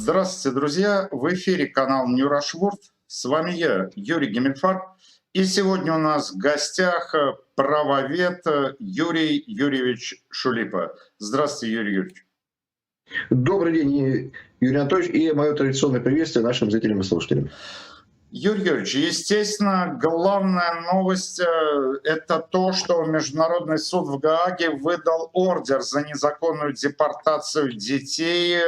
Здравствуйте, друзья! В эфире канал New Rush World. С вами я, Юрий Гемельфарб. И сегодня у нас в гостях правовед Юрий Юрьевич Шулипа. Здравствуйте, Юрий Юрьевич. Добрый день, Юрий Анатольевич, и мое традиционное приветствие нашим зрителям и слушателям. Юрий Юрьевич, естественно, главная новость это то, что Международный суд в Гааге выдал ордер за незаконную депортацию детей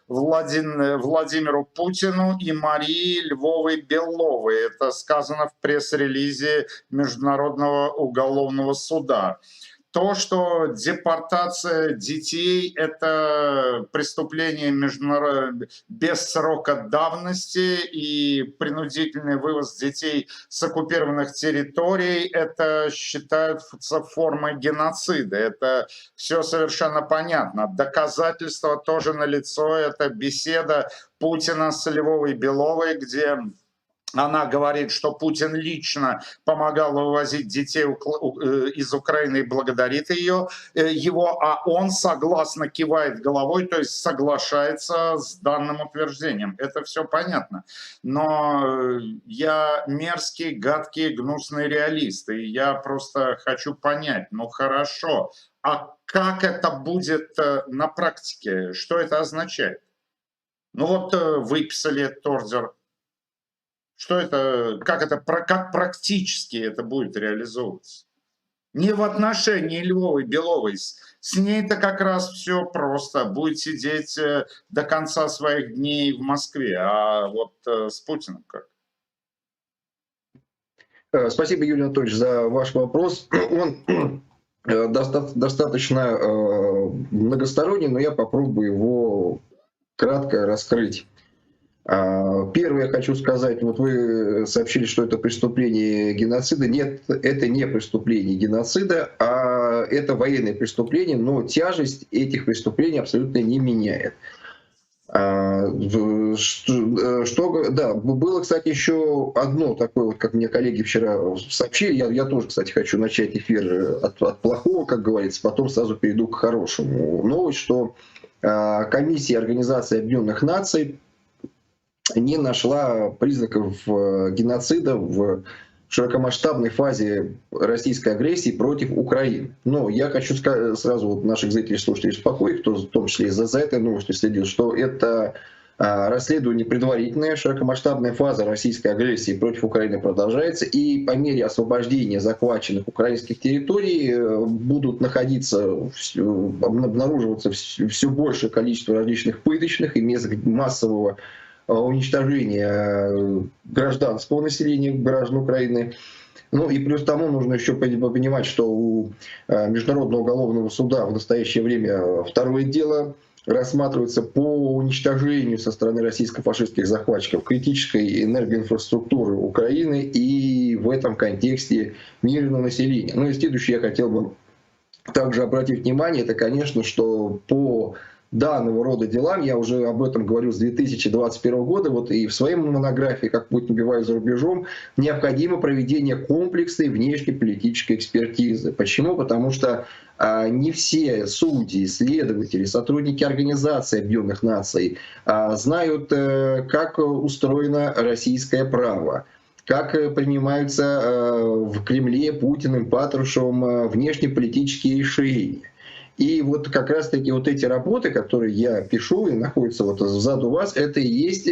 Владимиру Путину и Марии Львовой-Беловой. Это сказано в пресс-релизе Международного уголовного суда. То, что депортация детей — это преступление без срока давности, и принудительный вывоз детей с оккупированных территорий — это считается формой геноцида. Это все совершенно понятно. Доказательства тоже налицо. Это беседа Путина с Львовой-Беловой, где она говорит, что Путин лично помогал вывозить детей из Украины и благодарит его, а он согласно кивает головой, то есть соглашается с данным утверждением. Это все понятно. Но я мерзкий, гадкий, гнусный реалист, и я просто хочу понять, ну хорошо, а как это будет на практике? Что это означает? Ну вот выписали этот ордер. Что это, как практически это будет реализовываться? Не в отношении Львовой Беловой. С ней-то как раз все просто. Будет сидеть до конца своих дней в Москве. А вот с Путиным как? Спасибо, Юрий Анатольевич, за ваш вопрос. Он достаточно многосторонний, но я попробую его кратко раскрыть. Первое, я хочу сказать, вот вы сообщили, что это преступление геноцида. Нет, это не преступление геноцида, а это военное преступление, но тяжесть этих преступлений абсолютно не меняет. Да, было, кстати, еще одно такое, вот, как мне коллеги вчера сообщили, я тоже, кстати, хочу начать эфир от плохого, как говорится, потом сразу перейду к хорошему. Новость, что комиссия Организации Объединенных Наций не нашла признаков геноцида в широкомасштабной фазе российской агрессии против Украины. Но я хочу сразу вот наших зрителей и слушателей успокоить, кто в том числе за этой новостью следил, что это расследование предварительное, широкомасштабная фаза российской агрессии против Украины продолжается, и по мере освобождения захваченных украинских территорий будут обнаруживаться все большее количество различных пыточных и мест массового уничтожения гражданского населения, граждан Украины. Ну и плюс тому нужно еще понимать, что у Международного уголовного суда в настоящее время второе дело рассматривается по уничтожению со стороны российско-фашистских захватчиков критической энергоинфраструктуры Украины и в этом контексте мирного населения. Ну и следующее я хотел бы также обратить внимание, это, конечно, что по данного рода делам, я уже об этом говорю с 2021 года, вот и в своей монографии «Как Путин убивает за рубежом», необходимо проведение комплексной внешнеполитической экспертизы. Почему? Потому что не все судьи, следователи, сотрудники Организации Объединенных Наций знают, как устроено российское право, как принимаются в Кремле Путиным, Патрушевым внешнеполитические решения. И вот как раз-таки вот эти работы, которые я пишу и находятся вот сзади вас, это и есть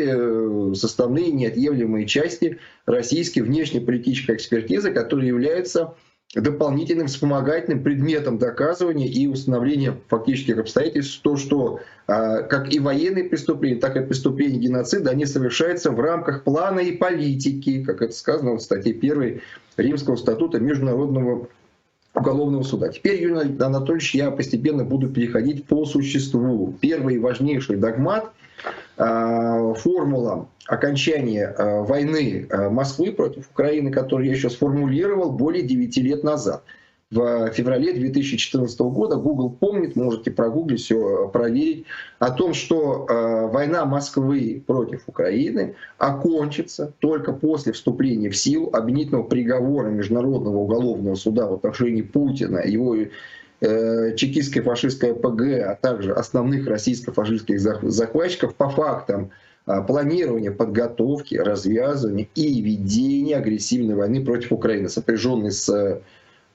составные неотъемлемые части российской внешнеполитической экспертизы, которая является дополнительным вспомогательным предметом доказывания и установления фактических обстоятельств, то, что как и военные преступления, так и преступления геноцида, они совершаются в рамках плана и политики, как это сказано в статье 1 Римского статута Международного уголовного суда. Теперь, Юрий Анатольевич, я постепенно буду переходить по существу. Первый и важнейший догмат — формула окончания войны Москвы против Украины, которую я еще сформулировал более 9 лет назад. В феврале 2014 года, Google помнит, можете прогуглить, все проверить, о том, что война Москвы против Украины окончится только после вступления в силу обвинительного приговора Международного уголовного суда в отношении Путина, его чекистское фашистское ПГ, а также основных российско-фашистских захватчиков по фактам планирования, подготовки, развязывания и ведения агрессивной войны против Украины, сопряженной с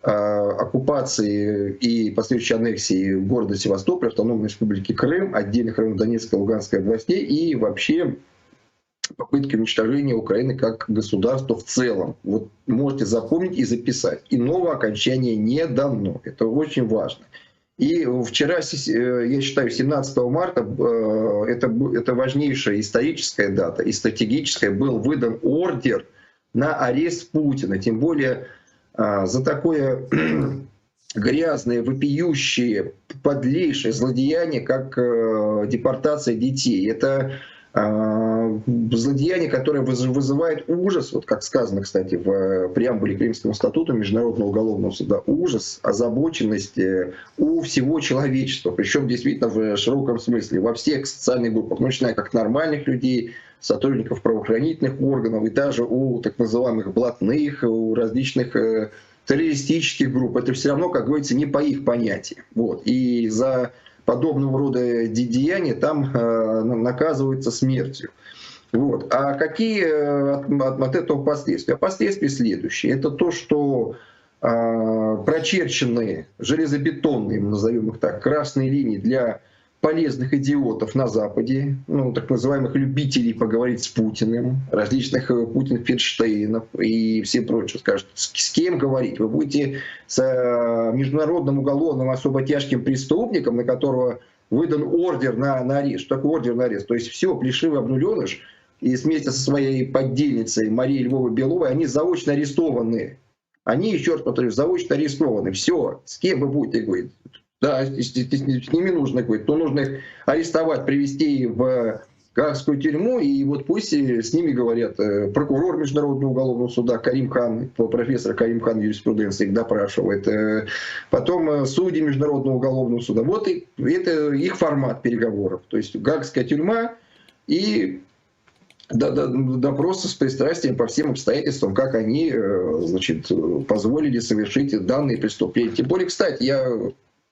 оккупацией и последующей аннексией города Севастополя, Автономной Республики Крым, отдельных районов Донецкой и Луганской областей и вообще попытки уничтожения Украины как государства в целом. Вот можете запомнить и записать. Иного окончания не дано. Это очень важно. И вчера, я считаю, 17 марта, это важнейшая историческая дата и стратегическая, был выдан ордер на арест Путина. Тем более за такое грязное, вопиющее, подлейшее злодеяние, как депортация детей. Это злодеяние, которое вызывает ужас, вот как сказано, кстати, в преамбуле к Римскому статуту Международного уголовного суда, ужас, озабоченность у всего человечества, причем действительно в широком смысле, во всех социальных группах, начиная как нормальных людей, сотрудников правоохранительных органов, и даже у так называемых блатных, у различных террористических групп. Это все равно, как говорится, не по их понятиям. Вот. И за подобного рода деяния там наказывается смертью. Вот. А какие от этого последствия? А последствия следующие. Это то, что прочерченные железобетонные, назовем их так, красные линии для полезных идиотов на Западе, ну, так называемых любителей поговорить с Путиным, различных Путин-Ферштейнов и все прочее, скажут, с кем говорить? Вы будете с международным уголовным особо тяжким преступником, на которого выдан ордер на арест. Что такое ордер на арест? То есть все, плешивый обнуленыш, и вместе со своей поддельницей Марией Львовой Беловой, они заочно арестованы. Они, еще раз повторю, заочно арестованы. Все, с кем вы будете говорить? Да, с ними нужно говорить. То нужно их арестовать, привести в Гаагскую тюрьму, и вот пусть с ними говорят прокурор Международного уголовного суда Карим Хан, профессор Карим Хан юриспруденции их допрашивает, потом судьи Международного уголовного суда. Вот это их формат переговоров. То есть Гаагская тюрьма и допросы с пристрастием по всем обстоятельствам, как они, значит, позволили совершить данные преступления. Тем более, кстати,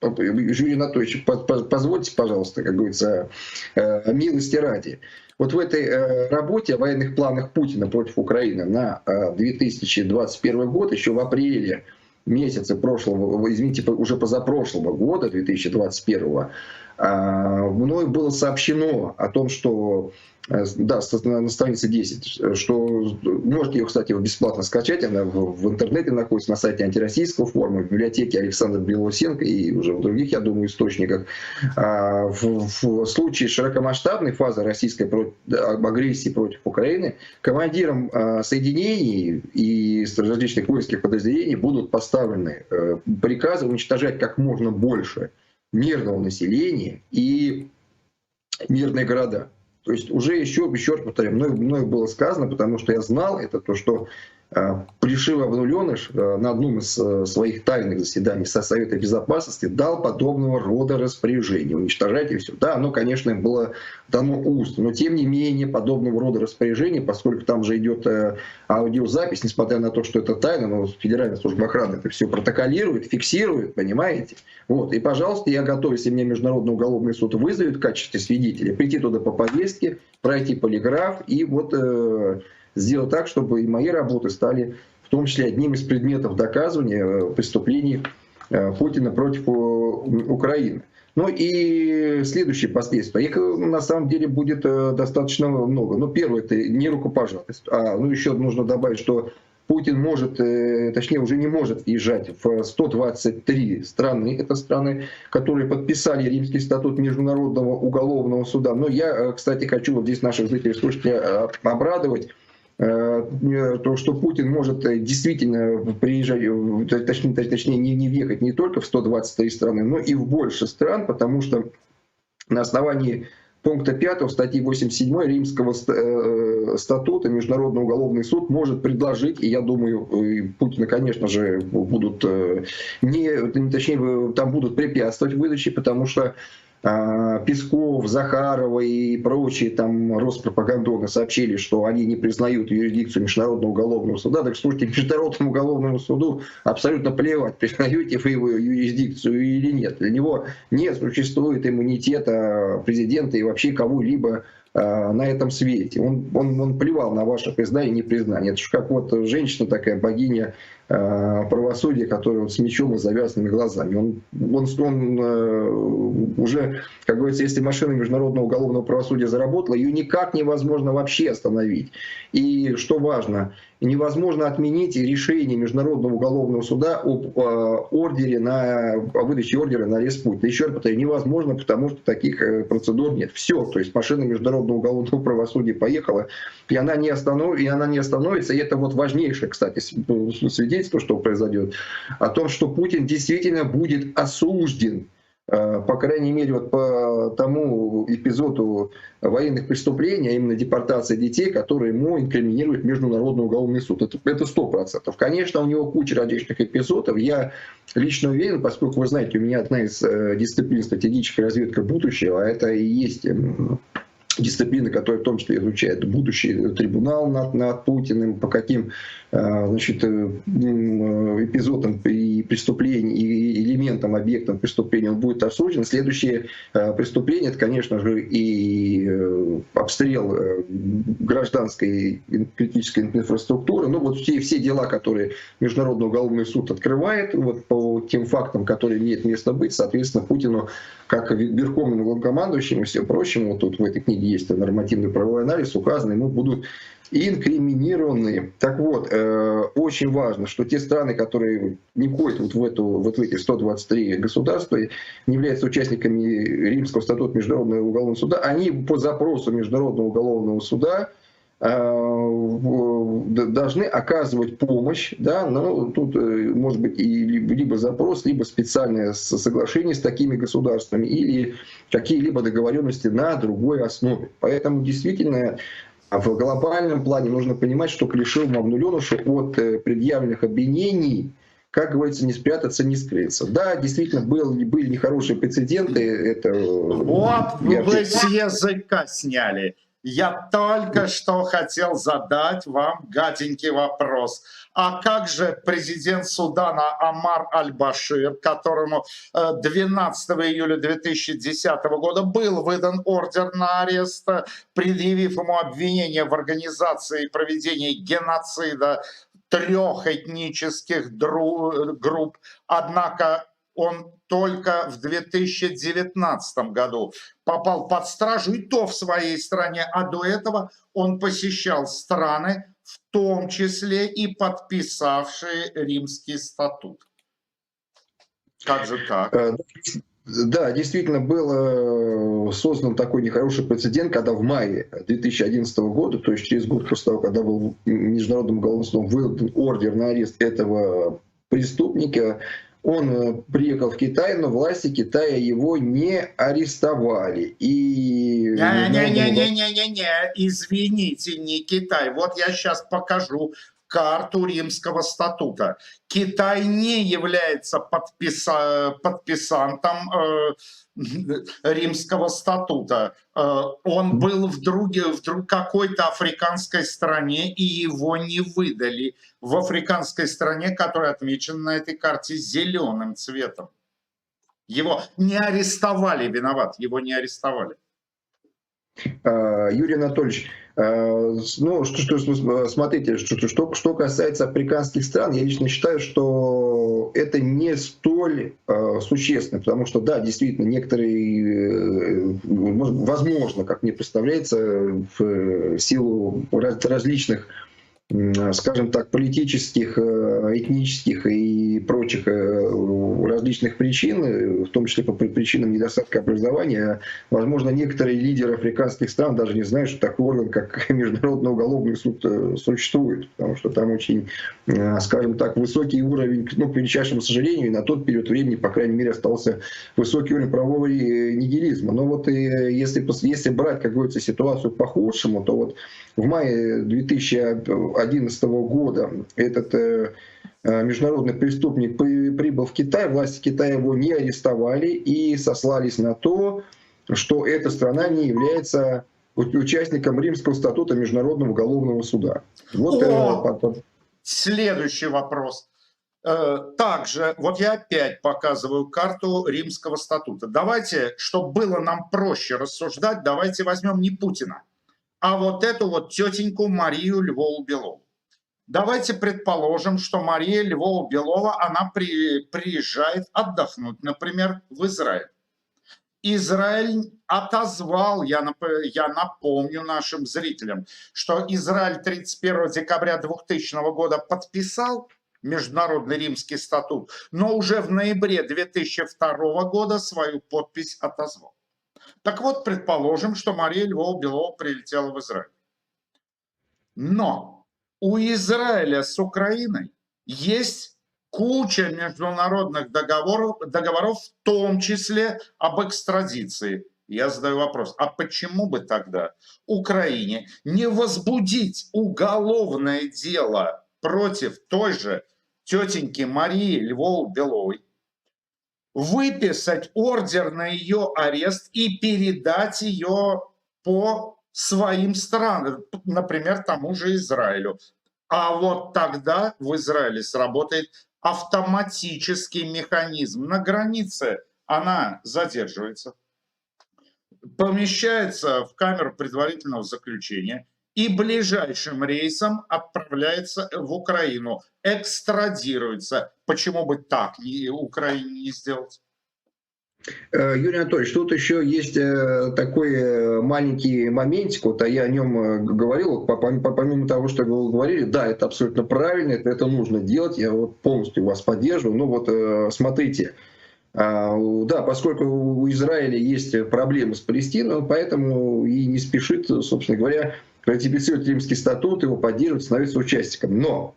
Юрий Анатольевич, позвольте, пожалуйста, как говорится, милости ради. Вот в этой работе о военных планах Путина против Украины на 2021 год, еще в апреле месяце прошлого, извините, уже позапрошлого года, 2021, мной было сообщено о том, что, да, на странице 10, что можете ее, кстати, бесплатно скачать, она в интернете находится на сайте антироссийского форума, в библиотеке Александра Белоусенко и уже в других, я думаю, источниках. В случае широкомасштабной фазы российской агрессии против Украины командирам соединений и различных воинских подразделений будут поставлены приказы уничтожать как можно больше мирного населения и мирные города. То есть уже еще раз повторяю, мною было сказано, потому что я знал это, то, что плешивый обнуленыш на одном из своих тайных заседаний Совета Безопасности дал подобного рода распоряжение. Уничтожайте все. Да, оно, конечно, им было дано устно, но тем не менее подобного рода распоряжение, поскольку там же идет аудиозапись, несмотря на то, что это тайна, но Федеральная служба охраны это все протоколирует, фиксирует, понимаете? Вот. И, пожалуйста, я готов, если меня Международный уголовный суд вызовет в качестве свидетеля, прийти туда по повестке, пройти полиграф и вот сделать так, чтобы и мои работы стали в том числе одним из предметов доказывания преступлений Путина против Украины. Ну и следующие последствия. Их на самом деле будет достаточно много. Ну, первое, это не рукопожатность. Еще нужно добавить, что Путин может, точнее уже не может въезжать в 123 страны. Это страны, которые подписали Римский статут Международного уголовного суда. Но я, кстати, хочу вот здесь наших зрителей и слушателей обрадовать. То, что Путин может действительно приезжать, точнее не въехать не только в 123 страны, но и в больше стран, потому что на основании пункта 5 статьи 87 Римского статута Международный уголовный суд может предложить, и я думаю, Путина, конечно же, будут, точнее, там будут препятствовать выдаче, потому что Песков, Захарова и прочие там Роспропагандоны сообщили, что они не признают юрисдикцию Международного уголовного суда. Так слушайте, Международному уголовному суду абсолютно плевать, признаете вы его юрисдикцию или нет. Для него не существует иммунитета президента и вообще кого-либо на этом свете. Он плевал на ваше признание и непризнание. Это же как вот женщина такая, богиня правосудия, которая вот с мечом и завязанными глазами. Он уже, как говорится, если машина международного уголовного правосудия заработала, ее никак невозможно вообще остановить. И что важно, невозможно отменить решение Международного уголовного суда об ордере о выдаче ордера на арест Путина. Еще раз повторяю, невозможно, потому что таких процедур нет. Все, то есть машина Международного уголовного правосудия поехала, и она не остановится. И это вот важнейшее, кстати, свидетельство, что произойдет, о том, что Путин действительно будет осужден, по крайней мере, вот по тому эпизоду военных преступлений, а именно депортации детей, которые ему инкриминирует Международный уголовный суд. Это 100%. Конечно, у него куча различных эпизодов. Я лично уверен, поскольку, вы знаете, у меня одна из дисциплин стратегическая разведка будущего, а это и есть дисциплина, которая в том числе изучает будущий трибунал над Путиным, по каким, значит, эпизодам и преступлениям, и элементам, объектам преступления он будет осужден. Следующее преступление — это, конечно же, и обстрел гражданской критической инфраструктуры. Ну вот все дела, которые Международный уголовный суд открывает, вот по тем фактам, которые имеют место быть, соответственно, Путину, как верховному главнокомандующему и всем прочему, вот тут в этой книге есть нормативный правовой анализ, указано, ему будут инкриминированы. Так вот, очень важно, что те страны, которые не входят вот в эти 123 государства, не являются участниками Римского статута Международного уголовного суда, они по запросу Международного уголовного суда должны оказывать помощь, да, но тут может быть и либо запрос, либо специальное соглашение с такими государствами или какие-либо договоренности на другой основе. Поэтому действительно в глобальном плане нужно понимать, что Клишеву Мавнуленову от предъявленных обвинений, как говорится, не спрятаться, не скрыться. Да, действительно, были нехорошие прецеденты. Это вот вы с языка сняли. Я только что хотел задать вам гаденький вопрос. А как же президент Судана Омар Аль-Башир, которому 12 июля 2010 года был выдан ордер на арест, предъявив ему обвинение в организации проведения геноцида 3 этнических групп, однако он только в 2019 году попал под стражу, и то в своей стране, а до этого он посещал страны, в том числе и подписавшие Римский статут. Как же так? Да, действительно был создан такой нехороший прецедент, когда в мае 2011 года, то есть через год после того, когда был Международным уголовным судом выдан ордер на арест этого преступника, он приехал в Китай, но власти Китая его не арестовали. Не-не-не-не-не-не, извините, не Китай. Вот я сейчас покажу карту Римского статута. Китай не является подписантом Римского статута. Он был в какой-то африканской стране, и его не выдали. В африканской стране, которая отмечена на этой карте зеленым цветом. Его не арестовали, виноват, его не арестовали. Юрий Анатольевич, ну, смотрите, что касается африканских стран, я лично считаю, что это не столь существенно, потому что, да, действительно, некоторые, возможно, как мне представляется, в силу различных, скажем так, политических, этнических и прочих различных причин, в том числе по причинам недостатка образования, возможно, некоторые лидеры африканских стран даже не знают, что такой орган, как Международный уголовный суд, существует, потому что там очень, скажем так, высокий уровень, ну, к величайшему сожалению, и на тот период времени, по крайней мере, остался высокий уровень правового нигилизма. Но вот если брать, как говорится, ситуацию по-худшему, то вот в мае 2011 года этот международный преступник прибыл в Китай, власти Китая его не арестовали и сослались на то, что эта страна не является участником Римского статута Международного уголовного суда. Вот, следующий вопрос. Также, вот я опять показываю карту Римского статута. Давайте, чтобы было нам проще рассуждать, давайте возьмем не Путина, а вот эту вот тетеньку Марию Львову-Белову. Давайте предположим, что Мария Львова-Белова, она приезжает отдохнуть, например, в Израиль. Израиль отозвал, я напомню нашим зрителям, что Израиль 31 декабря 2000 года подписал Международный Римский статут, но уже в ноябре 2002 года свою подпись отозвал. Так вот, предположим, что Мария Львова-Белова прилетела в Израиль. Но у Израиля с Украиной есть куча международных договоров, в том числе об экстрадиции. Я задаю вопрос, а почему бы тогда Украине не возбудить уголовное дело против той же тетеньки Марии Львовой-Беловой, выписать ордер на ее арест и передать ее по своим странам, например, тому же Израилю. А вот тогда в Израиле сработает автоматический механизм. На границе она задерживается, помещается в камеру предварительного заключения и ближайшим рейсом отправляется в Украину, экстрадируется. Почему бы так Украине не сделать? Юрий Анатольевич, тут еще есть такой маленький моментик, вот, а я о нем говорил, помимо того, что вы говорили, да, это абсолютно правильно, это нужно делать, я вот полностью вас поддерживаю, но вот смотрите, да, поскольку у Израиля есть проблемы с Палестиной, он поэтому и не спешит, собственно говоря, ратифицировать Римский статут, его поддерживать, становиться участником. Но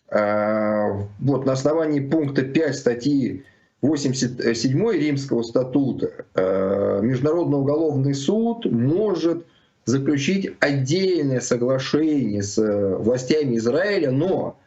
вот на основании пункта 5 статьи 87 Римского статута Международный уголовный суд может заключить отдельное соглашение с властями Израиля, но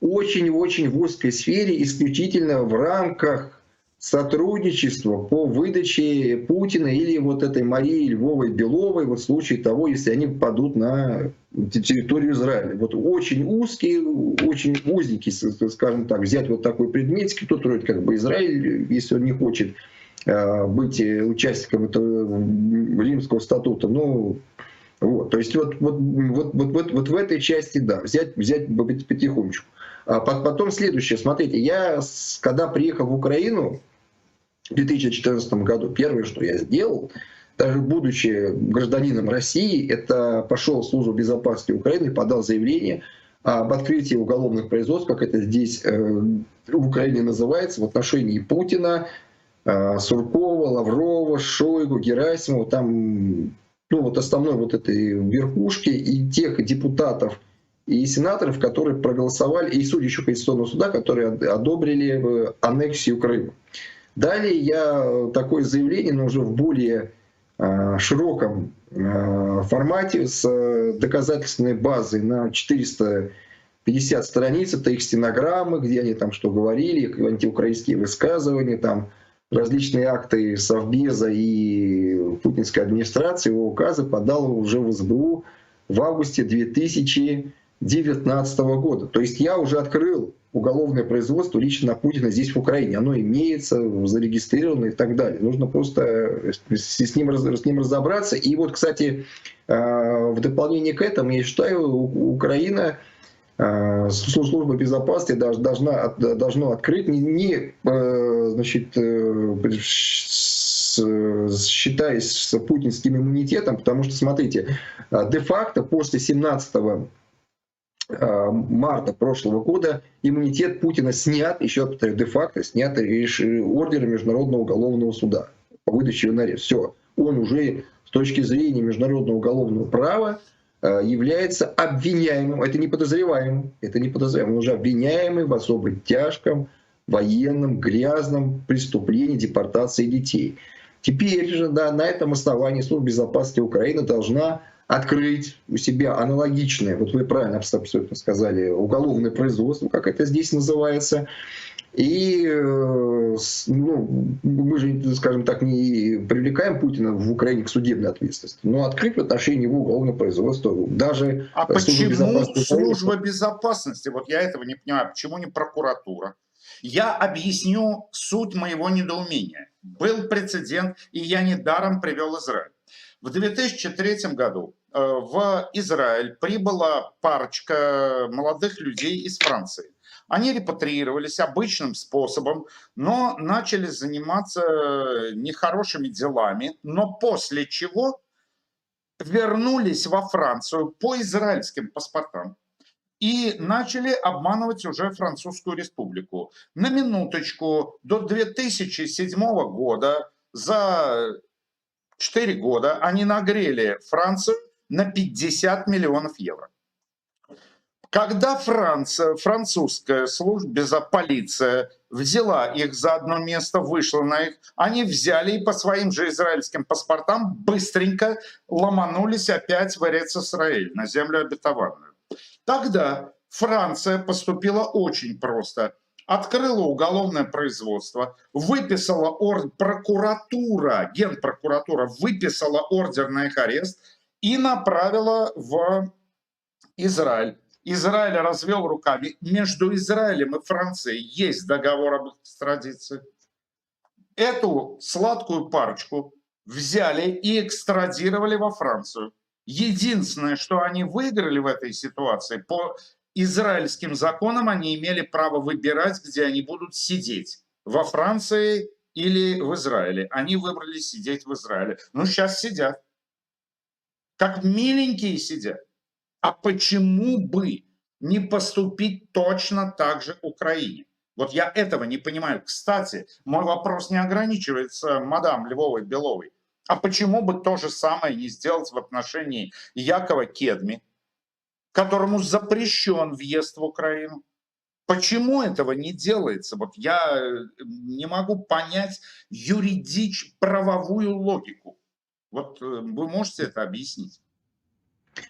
очень-очень в узкой сфере, исключительно в рамках сотрудничества по выдаче Путина или вот этой Марии Львовой-Беловой в случае того, если они попадут на территорию Израиля. Вот очень узкий, очень узенький, скажем так, взять вот такой предметик, тут вроде как бы Израиль, если он не хочет быть участником этого Римского статута, ну, вот, то есть вот в этой части, да, взять потихонечку. А потом следующее, смотрите, я когда приехал в Украину в 2014 году, первое, что я сделал, даже будучи гражданином России, это пошел в службу безопасности Украины, подал заявление об открытии уголовных производств, как это здесь в Украине называется, в отношении Путина, Суркова, Лаврова, Шойгу, Герасимова, там, ну вот основной вот этой верхушки и тех депутатов и сенаторов, которые проголосовали, и судей еще Конституционного суда, которые одобрили аннексию Крыма. Далее я такое заявление, но уже в более широком формате, с доказательственной базой на 450 страниц, это их стенограммы, где они там что говорили, антиукраинские высказывания, там различные акты Совбеза и путинской администрации, его указы подал уже в СБУ в августе 2019 года. То есть я уже открыл уголовное производство лично на Путина здесь в Украине. Оно имеется, зарегистрировано и так далее. Нужно просто с ним разобраться. И вот, кстати, в дополнение к этому, я считаю, Украина, служба безопасности должно открыть, значит, считаясь с путинским иммунитетом, потому что, смотрите, де-факто после 17 марта прошлого года иммунитет Путина снят, еще повторяю, де-факто снят ордером Международного уголовного суда по выдаче его на арест. Все, он уже с точки зрения международного уголовного права является обвиняемым, это не подозреваемым, он уже обвиняемый в особо тяжком военном грязном преступлении депортации детей. Теперь же, да, на этом основании Служба безопасности Украины должна открыть у себя аналогичное, вот вы правильно абсолютно сказали, уголовное производство, как это здесь называется, И ну, мы же, скажем так, не привлекаем Путина в Украине к судебной ответственности, но открыть в отношении его уголовное производство. Даже А Служба почему безопасности Украины. служба безопасности? Вот я этого не понимаю. Почему не прокуратура? Я объясню суть моего недоумения. Был прецедент, и я недаром привел Израиль. В 2003 году в Израиль прибыла парочка молодых людей из Франции. Они репатриировались обычным способом, но начали заниматься нехорошими делами, но после чего вернулись во Францию по израильским паспортам и начали обманывать уже Французскую республику. На минуточку, до 2007 года, за 4 года, они нагрели Францию на 50 миллионов евро. Когда французская служба, полиция взяла их за одно место, вышла на их, они взяли и по своим же израильским паспортам быстренько ломанулись опять в Эрец-Исраэль, на землю обетованную. Тогда Франция поступила очень просто. Открыла уголовное производство, выписала прокуратура, генпрокуратура выписала ордер на их арест и направила в Израиль. Израиль развел руками. Между Израилем и Францией есть договор об экстрадиции. Эту сладкую парочку взяли и экстрадировали во Францию. Единственное, что они выиграли в этой ситуации, по израильским законам они имели право выбирать, где они будут сидеть. Во Франции или в Израиле. Они выбрали сидеть в Израиле. Ну, сейчас сидят. Как миленькие сидят. А почему бы не поступить точно так же Украине? Вот я этого не понимаю. Кстати, мой вопрос не ограничивается мадам Львовой-Беловой. А почему бы то же самое не сделать в отношении Якова Кедми, которому запрещен въезд в Украину? Почему этого не делается? Вот я не могу понять правовую логику. Вот вы можете это объяснить?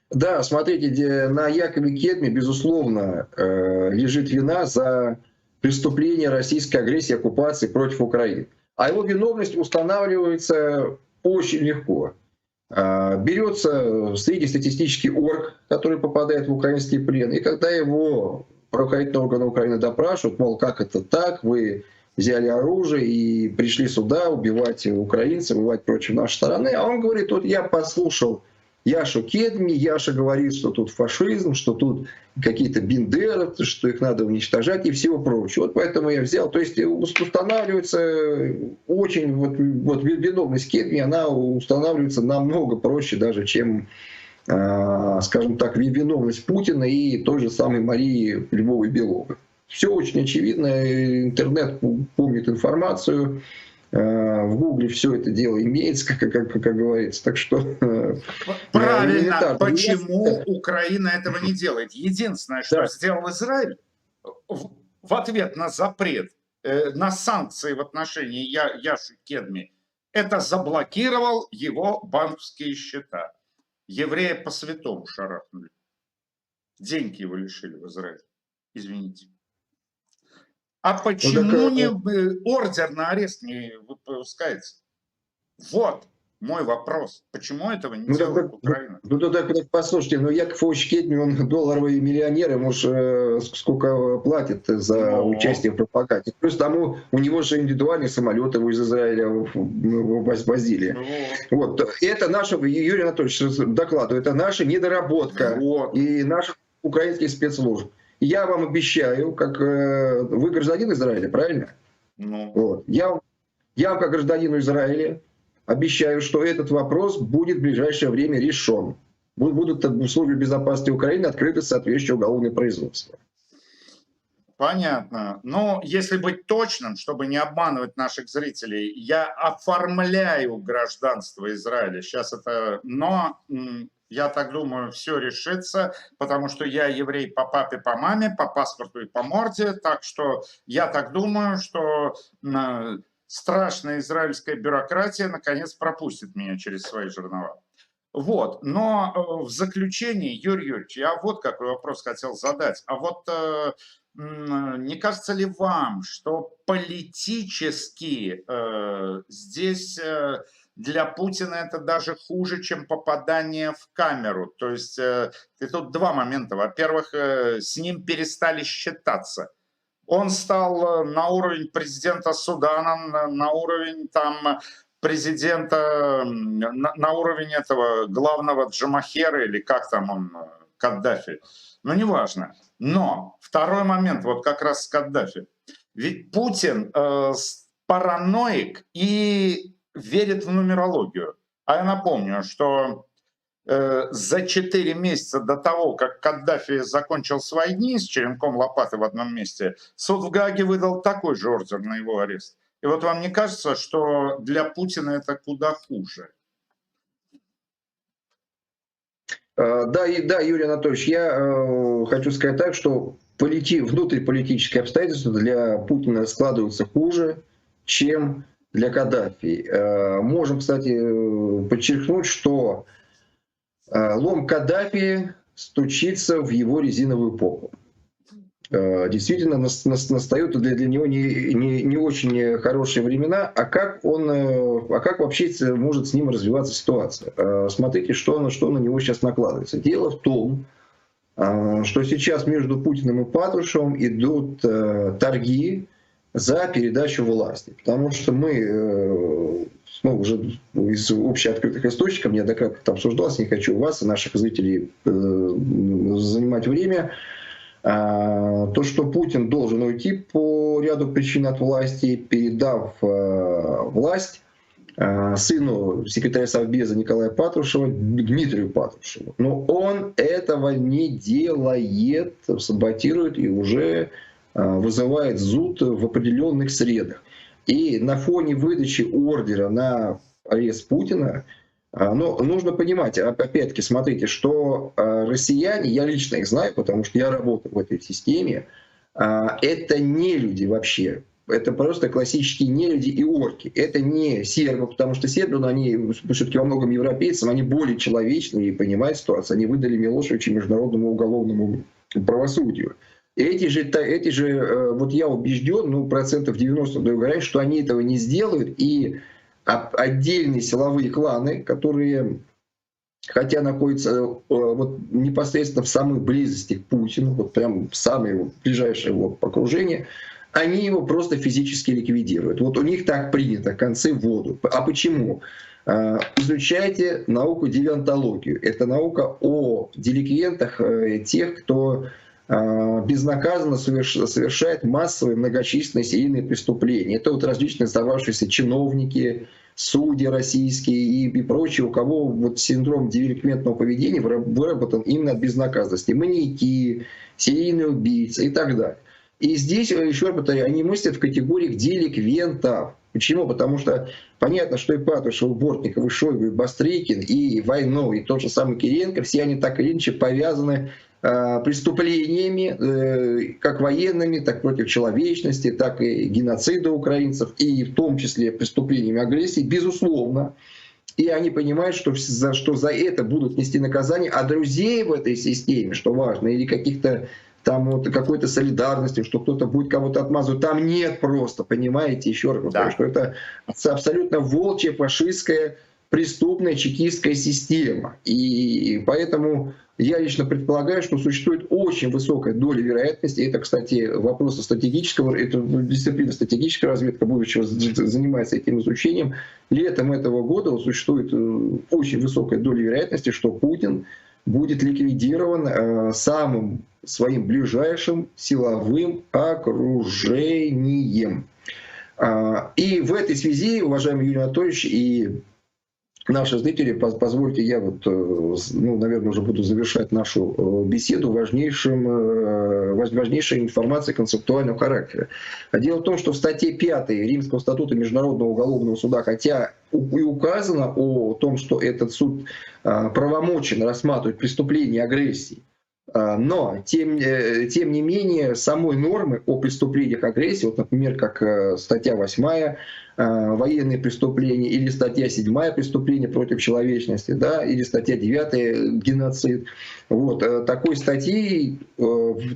Да, смотрите, на Якове Кедме, безусловно, лежит вина за преступление российской агрессии и оккупации против Украины. А его виновность устанавливается очень легко. Берется среднестатистический орг, который попадает в украинский плен, и когда его правоохранительные органы Украины допрашивают, мол, как это так, вы взяли оружие и пришли сюда убивать украинцев, убивать против нашей стороны, а он говорит, вот я послушал Яшу Кедми, Яша говорит, что тут фашизм, что тут какие-то бендеровцы, что их надо уничтожать и всего прочего. Вот поэтому я взял. То есть устанавливается очень, вот виновность Кедми, она устанавливается намного проще даже, чем, скажем так, виновность Путина и той же самой Марии Львовой-Беловой. Все очень очевидно, интернет помнит информацию, в Гугле все это дело имеется, как говорится. Так что правильно, почему Украина этого не делает? Единственное, что сделал Израиль в ответ на запрет, на санкции в отношении Яши Кедми, это заблокировал его банковские счета. Еврея по святому шарахнули. Деньги его лишили в Израиле. Извините. А почему не ордер на арест не выпускается? Вот мой вопрос. Почему этого не делает Украина? Ну тогда послушайте, Яков Ильич Кедми, он долларовый миллионер, ему же сколько платит за участие в пропаганде. Плюс тому у него же индивидуальный самолет его из Израиля возили. Вот. Это наша, Юрий Анатольевич докладывает, это наша недоработка и наших украинских спецслужб. Я вам обещаю, как вы гражданин Израиля, правильно? Вот. Я вам, как гражданину Израиля, обещаю, что этот вопрос будет в ближайшее время решен. Будут в службе безопасности Украины открыты соответствующие уголовные производства. Понятно. Но если быть точным, чтобы не обманывать наших зрителей, я оформляю гражданство Израиля. Сейчас это... Но... Я так думаю, все решится, потому что я еврей по папе, по маме, по паспорту и по морде. Так что я так думаю, что страшная израильская бюрократия наконец пропустит меня через свои жернова. Вот. Но в заключении, Юрий Юрьевич, я вот какой вопрос хотел задать. А вот Не кажется ли вам, что политически здесь для Путина это даже хуже, чем попадание в камеру? То есть и тут два момента. Во-первых, с ним перестали считаться. Он стал на уровень президента Судана, на уровень там президента, на уровень этого главного Джамахера, или как там он, Каддафи. Ну, неважно. Но второй момент, вот как раз с Каддафи. Ведь Путин параноик и верит в нумерологию. А я напомню, что за 4 месяца до того, как Каддафи закончил свои дни с черенком лопаты в одном месте, суд в Гааге выдал такой же ордер на его арест. И вот вам не кажется, что для Путина это куда хуже? Да, Юрий Анатольевич, я хочу сказать так, что внутриполитические обстоятельства для Путина складываются хуже, чем для Каддафи. Можем, кстати, подчеркнуть, что лом Каддафи стучится в его резиновую попу. Действительно, настают для него не очень хорошие времена. А как вообще может с ним развиваться ситуация? Смотрите, что на него сейчас накладывается. Дело в том, что сейчас между Путиным и Патрушевым идут торги за передачу власти. Потому что мы уже из общеоткрытых источников неоднократно это обсуждалось, не хочу вас и наших зрителей занимать время. То, что Путин должен уйти по ряду причин от власти, передав власть сыну секретаря Совбеза Николая Патрушева, Дмитрию Патрушеву. Но он этого не делает, саботирует и уже вызывает зуд в определенных средах. И на фоне выдачи ордера на арест Путина, но нужно понимать, опять-таки, смотрите, что россияне, я лично их знаю, потому что я работаю в этой системе, это не люди вообще. Это просто классические нелюди и орки. Это не сербы, потому что сербы, они все-таки во многом европейцам, они более человечные и понимают ситуацию. Они выдали Милошевича международному уголовному правосудию. Эти же, вот я убежден, процентов 90 даю гарантию, что они этого не сделают, и отдельные силовые кланы, которые, хотя находятся вот непосредственно в самой близости к Путину, вот прям в самое ближайшее его окружение, они его просто физически ликвидируют. Вот у них так принято, концы в воду. А почему? Изучайте науку девиантологию. Это наука о деликвентах, тех, кто безнаказанно совершает массовые многочисленные серийные преступления. Это вот различные взорвавшиеся чиновники, судьи российские и прочие, у кого вот синдром деликвентного поведения выработан именно от безнаказанности. Маньяки, серийные убийцы и так далее. И здесь, еще раз повторяю, они мыслят в категориях деликвентов. Почему? Потому что понятно, что и Патрушев, и Бортников, и Шойгу, и Бастрыкин, и Войнов, и тот же самый Кириенко, все они так или иначе повязаны преступлениями, как военными, так против человечности, так и геноцида украинцев, и в том числе преступлениями агрессии, безусловно. И они понимают, что за это будут нести наказание, а друзей в этой системе, что важно, или каких-то там вот какой-то солидарности, что кто-то будет кого-то отмазывать, там нет просто, понимаете, еще раз говорю, что это абсолютно волчья, фашистская, преступная чекистская система. И поэтому я лично предполагаю, что существует очень высокая доля вероятности, это, кстати, вопрос стратегического, это дисциплина стратегическая разведка будущего занимается этим изучением. Летом этого года существует очень высокая доля вероятности, что Путин будет ликвидирован самым своим ближайшим силовым окружением. И в этой связи, уважаемый Юрий Анатольевич и наши зрители, позвольте, я вот, наверное, уже буду завершать нашу беседу важнейшей информацией концептуального характера. Дело в том, что в статье 5 Римского статута Международного уголовного суда, хотя и указано о том, что этот суд правомочен рассматривать преступления агрессии, Но, тем не менее, самой нормы о преступлениях агрессии, вот, например, как статья 8 военные преступления, или статья 7 преступления против человечности, да, или статья 9 геноцид. Вот, такой статьи,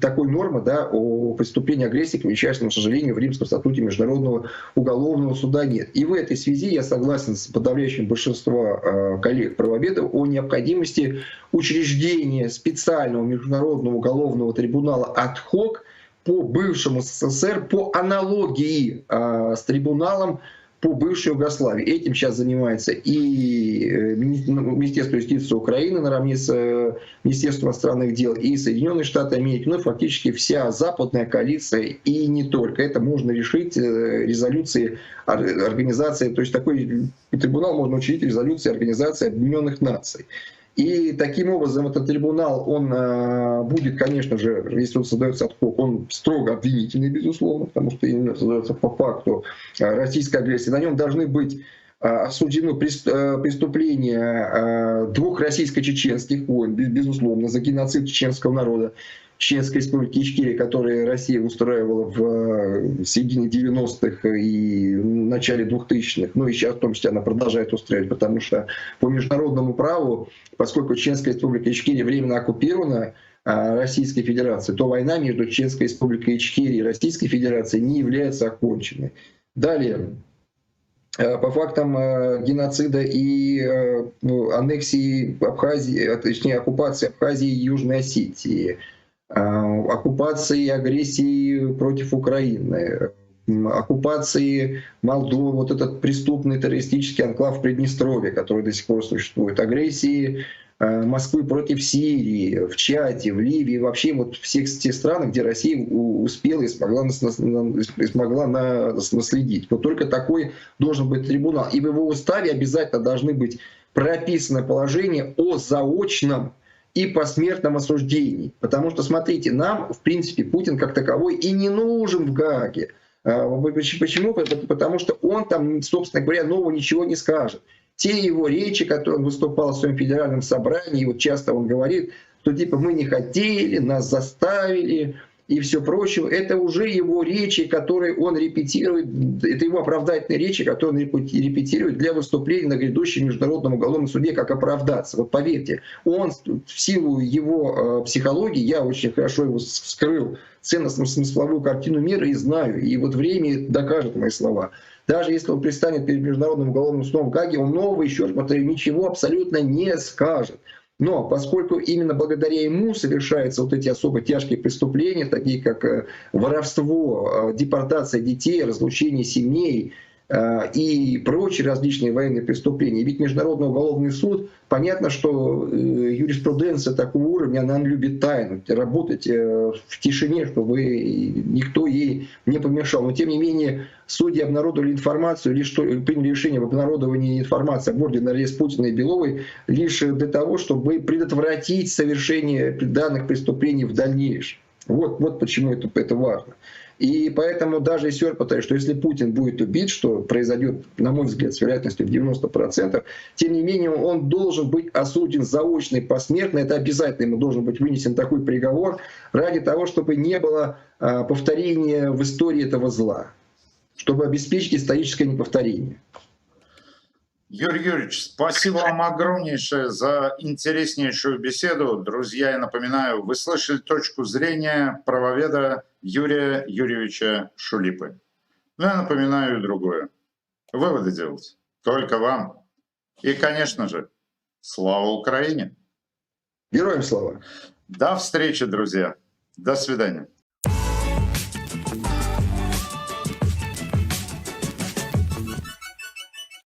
такой нормы, да, о преступлении агрессии, к величайшему сожалению, в Римском статуте Международного уголовного суда нет. И в этой связи я согласен с подавляющим большинством коллег-правоведов о необходимости учреждения специального Международного уголовного трибунала ad-hoc по бывшему СССР, по аналогии с трибуналом по бывшей Югославии. Этим сейчас занимается и Министерство юстиции Украины наравне с Министерством иностранных дел, и Соединенные Штаты Америки, ну и фактически вся западная коалиция, и не только. Это можно решить резолюцией организации, то есть такой трибунал можно учредить резолюцией Организации Объединенных Наций. И таким образом этот трибунал, он будет, конечно же, если он создается ad hoc, он строго обвинительный, безусловно, потому что именно создается по факту российской агрессии. На нем должны быть осуждены преступления двух российско-чеченских войн, безусловно, за геноцид чеченского народа, Чеченской республики Ичкерия, которые Россия устраивала в середине 90-х и начале 2000-х, ну и сейчас в том числе она продолжает устраивать, потому что по международному праву, поскольку Чеченская республика Ичкерия временно оккупирована Российской Федерацией, то война между Чеченской республикой Ичкерия и Российской Федерацией не является оконченной. Далее. По фактам геноцида и аннексии Абхазии, точнее оккупации Абхазии и Южной Осетии, оккупации и агрессии против Украины, оккупации Молдовы, вот этот преступный террористический анклав Приднестровья, который до сих пор существует, агрессии Москвы против Сирии, в Чаде, в Ливии, вообще вот всех тех стран, где Россия успела и смогла наследить. Вот только такой должен быть трибунал. И в его уставе обязательно должны быть прописаны положения о заочном и посмертном осуждении. Потому что, смотрите, нам, в принципе, Путин как таковой и не нужен в Гааге. Почему? Потому что он там, собственно говоря, нового ничего не скажет. Те его речи, которые он выступал в своем федеральном собрании, вот часто он говорит, что типа мы не хотели, нас заставили и все прочее, это уже его речи, которые он репетирует, это его оправдательные речи, которые он репетирует для выступления на грядущем Международном уголовном суде, как оправдаться. Вот поверьте, он в силу его психологии, я очень хорошо его вскрыл, ценностно-смысловую картину мира и знаю, и вот время докажет мои слова. Даже если он предстанет перед Международным уголовным судом в Гааге, он нового, еще раз повторяю, ничего абсолютно не скажет. Но поскольку именно благодаря ему совершаются вот эти особо тяжкие преступления, такие как воровство, депортация детей, разлучение семей и прочие различные военные преступления. Ведь Международный уголовный суд, понятно, что юриспруденция такого уровня, она любит тайну, работать в тишине, чтобы никто ей не помешал. Но тем не менее, судьи обнародовали информацию, лишь приняли решение об обнародовании информации об ордере на арест Путина и Беловой лишь для того, чтобы предотвратить совершение данных преступлений в дальнейшем. Вот почему это важно. И поэтому даже если повторяю, что если Путин будет убит, что произойдет, на мой взгляд, с вероятностью в 90%, тем не менее он должен быть осужден заочно и посмертно. Это обязательно ему должен быть вынесен такой приговор ради того, чтобы не было повторения в истории этого зла, чтобы обеспечить историческое неповторение. Юрий Юрьевич, спасибо вам огромнейшее за интереснейшую беседу. Друзья, я напоминаю, вы слышали точку зрения правоведа Юрия Юрьевича Шулипы. Но я напоминаю и другое. Выводы делать только вам. И, конечно же, слава Украине! Героям слава! До встречи, друзья. До свидания.